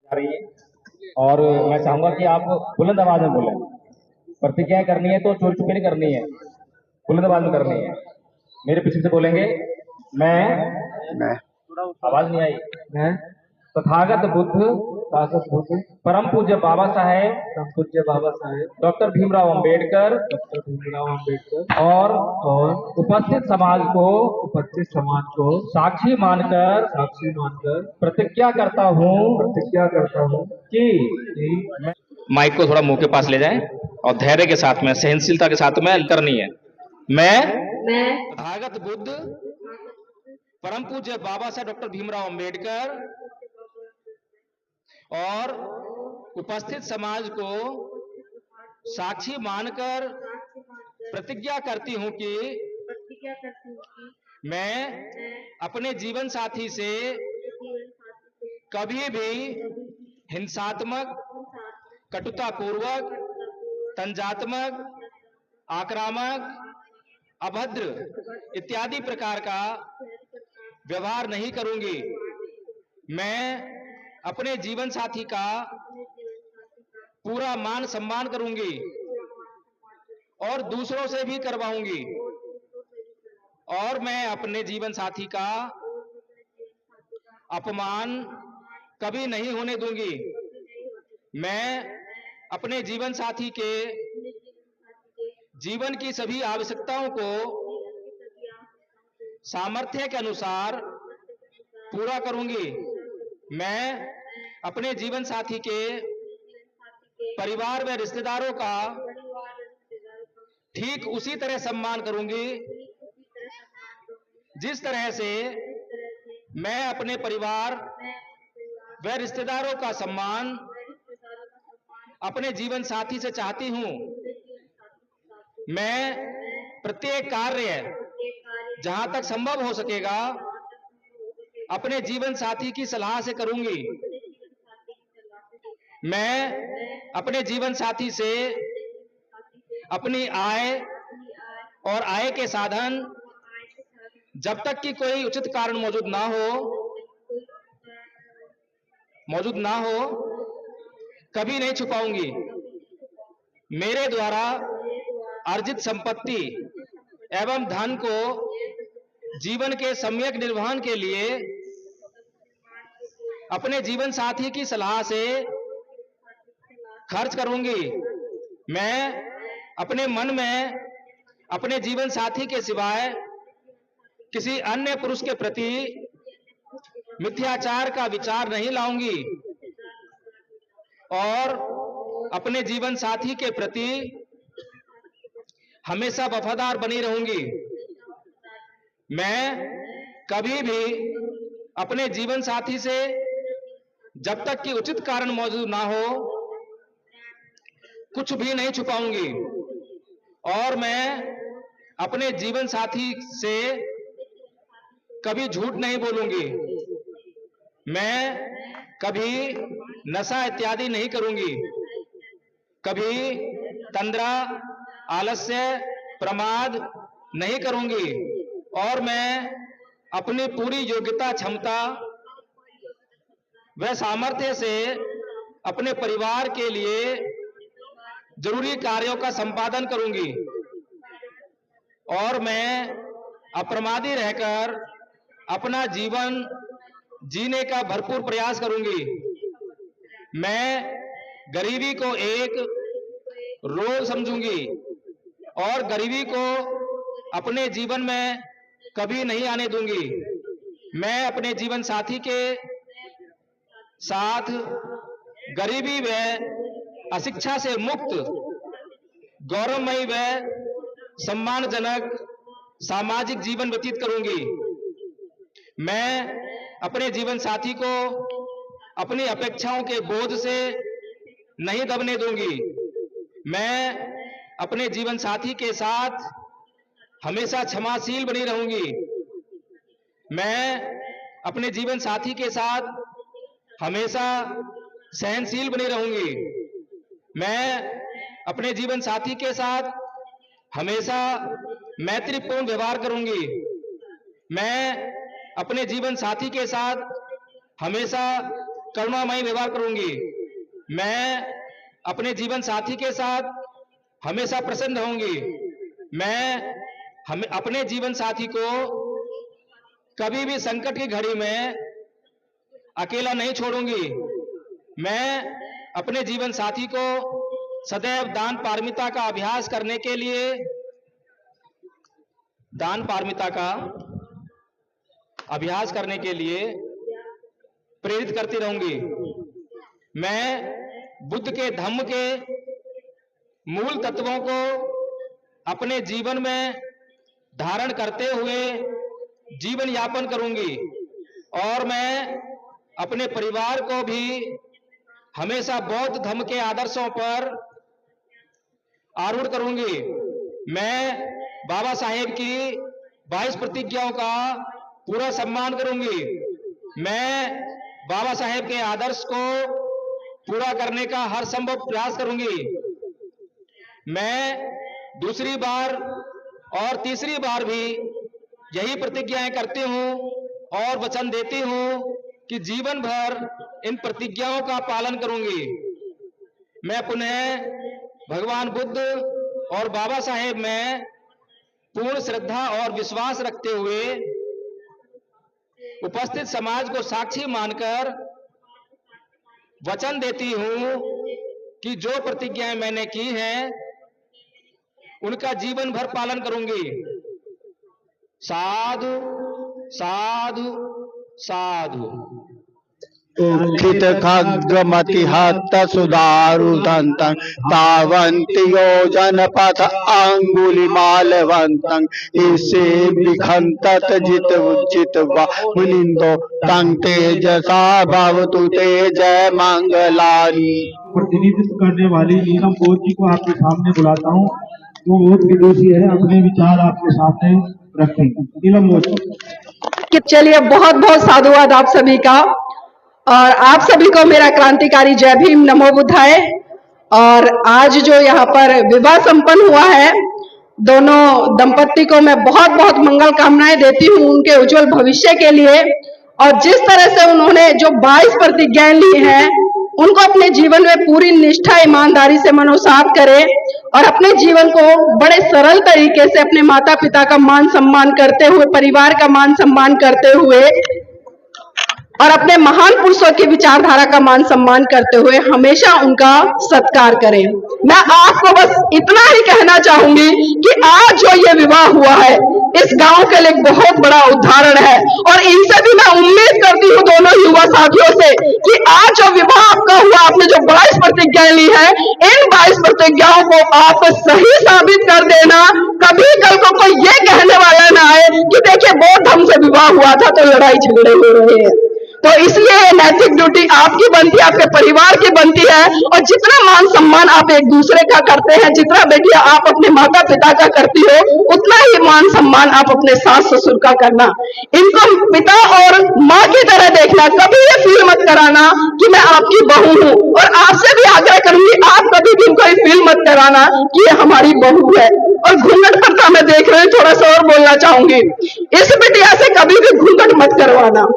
आ रही है और मैं चाहूंगा कि आप बुलंद आवाज में बोलें। प्रतिज्ञा करनी है तो चोरी छुपे नहीं करनी है, बुलंद आवाज में करनी है। मेरे पीछे से बोलेंगे, मैं आवाज नहीं आई। मैं तथागत बुद्ध परम पूज्य बाबा साहेब डॉक्टर भीमराव अंबेडकर और उपस्थित समाज को साक्षी मानकर प्रतिज्ञा करता हूँ कि माइक को थोड़ा मुंह के पास ले जाएं और धैर्य के साथ में, सहनशीलता के साथ में करनी है। मैं तथागत बुद्ध परम पूज्य बाबा साहेब डॉक्टर भीमराव अंबेडकर और उपस्थित समाज को साक्षी मानकर प्रतिज्ञा करती हूं कि मैं अपने जीवन साथी से कभी भी हिंसात्मक, कटुतापूर्वक, तंजात्मक, आक्रामक, अभद्र इत्यादि प्रकार का व्यवहार नहीं करूंगी। मैं अपने जीवन साथी का पूरा मान सम्मान करूंगी और दूसरों से भी करवाऊंगी और मैं अपने जीवन साथी का अपमान कभी नहीं होने दूंगी। मैं अपने जीवन साथी के जीवन की सभी आवश्यकताओं को सामर्थ्य के अनुसार पूरा करूंगी। मैं अपने जीवन साथी के परिवार व रिश्तेदारों का ठीक उसी तरह सम्मान करूंगी जिस तरह से मैं अपने परिवार व रिश्तेदारों का सम्मान अपने जीवन साथी से चाहती हूं। मैं प्रत्येक कार्य जहां तक संभव हो सकेगा अपने जीवन साथी की सलाह से करूंगी। मैं अपने जीवन साथी से अपनी आय और आय के साधन जब तक कि कोई उचित कारण मौजूद ना हो कभी नहीं छुपाऊंगी। मेरे द्वारा अर्जित संपत्ति एवं धन को जीवन के सम्यक निर्वहन के लिए अपने जीवन साथी की सलाह से खर्च करूंगी। मैं अपने मन में अपने जीवन साथी के सिवाय किसी अन्य पुरुष के प्रति मिथ्याचार का विचार नहीं लाऊंगी और अपने जीवन साथी के प्रति हमेशा वफादार बनी रहूंगी। मैं कभी भी अपने जीवन साथी से जब तक कि उचित कारण मौजूद ना हो कुछ भी नहीं छुपाऊंगी और मैं अपने जीवन साथी से कभी झूठ नहीं बोलूंगी। मैं कभी नशा इत्यादि नहीं करूंगी, कभी तंद्रा, आलस्य, प्रमाद नहीं करूंगी और मैं अपनी पूरी योग्यता, क्षमता व सामर्थ्य से अपने परिवार के लिए जरूरी कार्यों का संपादन करूंगी और मैं अप्रमादी रहकर अपना जीवन जीने का भरपूर प्रयास करूंगी। मैं गरीबी को एक रोग समझूंगी और गरीबी को अपने जीवन में कभी नहीं आने दूंगी। मैं अपने जीवन साथी के साथ गरीबी व अशिक्षा से मुक्त, गौरवमयी व सम्मानजनक सामाजिक जीवन व्यतीत करूंगी। मैं अपने जीवन साथी को अपनी अपेक्षाओं के बोझ से नहीं दबने दूंगी। मैं अपने जीवन साथी के साथ हमेशा क्षमाशील बनी रहूंगी। मैं अपने जीवन साथी के साथ हमेशा सहनशील बनी रहूंगी। मैं अपने जीवन साथी के साथ हमेशा मैत्रीपूर्ण व्यवहार करूंगी। मैं अपने जीवन साथी के साथ हमेशा करुणामयी व्यवहार करूंगी। मैं अपने जीवन साथी के साथ हमेशा प्रसन्न होंगी। मैं अपने जीवन साथी को कभी भी संकट की घड़ी में अकेला नहीं छोड़ूंगी। मैं अपने जीवन साथी को सदैव दान पारमिता का अभ्यास करने के लिए प्रेरित करती रहूंगी। मैं बुद्ध के धम्म के मूल तत्वों को अपने जीवन में धारण करते हुए जीवन यापन करूंगी और मैं अपने परिवार को भी हमेशा बौद्ध धम्म के आदर्शों पर आरूढ़ करूंगी। मैं बाबा साहेब की 22 प्रतिज्ञाओं का पूरा सम्मान करूंगी। मैं बाबा साहेब के आदर्श को पूरा करने का हर संभव प्रयास करूंगी। मैं दूसरी बार और तीसरी बार भी यही प्रतिज्ञाएं करती हूं और वचन देती हूं कि जीवन भर इन प्रतिज्ञाओं का पालन करूंगी। मैं पुनः भगवान बुद्ध और बाबा साहेब में पूर्ण श्रद्धा और विश्वास रखते हुए उपस्थित समाज को साक्षी मानकर वचन देती हूं कि जो प्रतिज्ञाएं मैंने की हैं उनका जीवन भर पालन करूंगी। साधु साधु साधु। उत्थित खग्गमति हत सुदारु दंतं तावन्ति योजन पथ अंगुलिमालवन्तं इसे विखंतत जित उचित मुनिंदो तं तेजसा भवतु तेज मंगलानि। प्रतिनिधित्व करने वाली नीलम बोध जी को आपके सामने बुलाता हूँ। वो बहुत विदुषी है, अपने विचार आपके सामने रखें। नीलम बोध। चलिए, बहुत बहुत साधुवाद आप सभी का और आप सभी को मेरा क्रांतिकारी जय भीम, नमो बुद्धाय। और आज जो यहाँ पर विवाह संपन्न हुआ है, दोनों दंपत्ति को मैं बहुत बहुत मंगल कामनाएं देती हूँ उनके उज्जवल भविष्य के लिए। और जिस तरह से उन्होंने जो 22 प्रतिज्ञाएं ली हैं उनको अपने जीवन में पूरी निष्ठा ईमानदारी से मनोसात करें और अपने जीवन को बड़े सरल तरीके से अपने माता पिता का मान सम्मान करते हुए, परिवार का मान सम्मान करते हुए और अपने महान पुरुषों की विचारधारा का मान सम्मान करते हुए हमेशा उनका सत्कार करें। मैं आपको बस इतना ही कहना चाहूंगी कि आज जो ये विवाह हुआ है इस गांव के लिए बहुत बड़ा उदाहरण है और इनसे भी मैं उम्मीद करती हूँ, दोनों युवा साथियों से, कि आज जो विवाह आपका हुआ, आपने जो 22 प्रतिज्ञाएं ली है, इन 22 प्रतिज्ञाओं को आप सही साबित कर देना। कभी कल को कोई ये कहने वाला ना आए कि देखिए बौद्ध धर्म से विवाह हुआ था तो लड़ाई झगड़े हो रहे हैं। तो इसलिए नैतिक ड्यूटी आपकी बनती है, आपके परिवार की बनती है और जितना मान सम्मान आप एक दूसरे का करते हैं, जितना बेटिया आप अपने माता पिता का करती हो, उतना ही मान सम्मान आप अपने सास ससुर का करना। इनको पिता और माँ की तरह देखना, कभी ये फील मत कराना कि मैं आपकी बहू हूँ। और आपसे भी आग्रह करूंगी, आप कभी भी इनको फील मत कराना कि ये हमारी बहू है। और घूंघट करता मैं देख रही हूँ, थोड़ा सा और बोलना चाहूंगी, इस बिटिया से कभी भी घूंघट मत करवाना,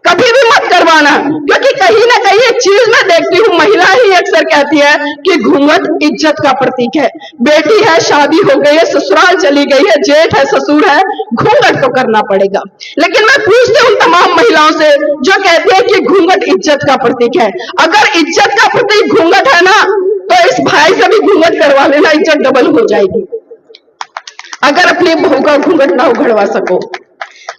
कभी भी मत करवाना, क्योंकि कहीं ना कहीं एक चीज मैं देखती हूँ, महिला ही अक्सर कहती है कि घूंघट इज्जत का प्रतीक है। बेटी है, शादी हो गई है, ससुराल चली गई है, जेठ है, ससुर है, घूंघट तो करना पड़ेगा। लेकिन मैं पूछती हूँ तमाम महिलाओं से जो कहती है कि घूंघट इज्जत का प्रतीक है, अगर इज्जत का प्रतीक घूंघट है ना, तो इस भाई से भी घूंघट करवा लेना, इज्जत डबल हो जाएगी अगर अपनी बहू का घूंघट ना उघड़वा सको।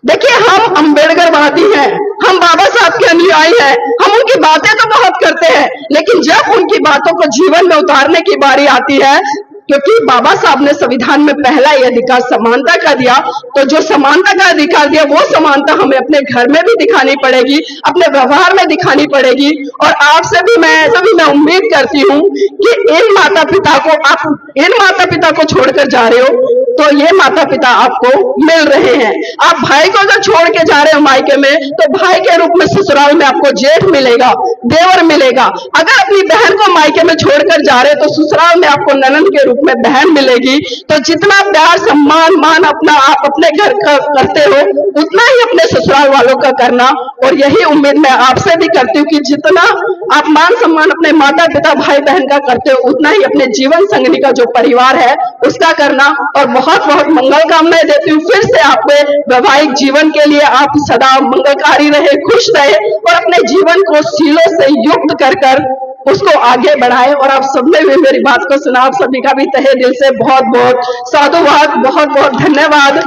देखिए, हम अम्बेडकरवादी हैं, हम बाबा साहब के अनुयायी हैं, हम उनकी बातें तो बहुत करते हैं, लेकिन जब उनकी बातों को जीवन में उतारने की बारी आती है, क्योंकि बाबा साहब ने संविधान में पहला ये अधिकार समानता का दिया, तो जो समानता का अधिकार दिया वो समानता हमें अपने घर में भी दिखानी पड़ेगी, अपने व्यवहार में दिखानी पड़ेगी। और आपसे भी मैं उम्मीद करती हूँ कि इन माता पिता को छोड़कर जा रहे हो तो ये माता पिता आपको मिल रहे हैं। आप भाई को अगर छोड़ के जा रहे हो मायके में, तो भाई के रूप में ससुराल में आपको जेठ मिलेगा, देवर मिलेगा। अगर अपनी बहन को मायके में छोड़कर जा रहे हो तो ससुराल में आपको ननंद के रूप में बहन मिलेगी, तो जितना प्यार सम्मान मान अपना आप अपने घर का करते हो उतना ही अपने ससुराल वालों का करना। और यही उम्मीद मैं आपसे भी करती हूँ कि जितना आप मान सम्मान अपने माता पिता भाई बहन का करते हो उतना ही अपने जीवन संगनी का जो परिवार है उसका करना। और बहुत बहुत मंगल कामनाएं देती हूँ फिर से आपके वैवाहिक जीवन के लिए। आप सदा मंगलकारी रहे, खुश रहे और अपने जीवन को सीलों से युक्त कर उसको आगे बढ़ाए। और आप सबने भी मेरी बात को सुना, आप सभी का भी तहे दिल से बहुत बहुत साधुवाद, बहुत बहुत धन्यवाद।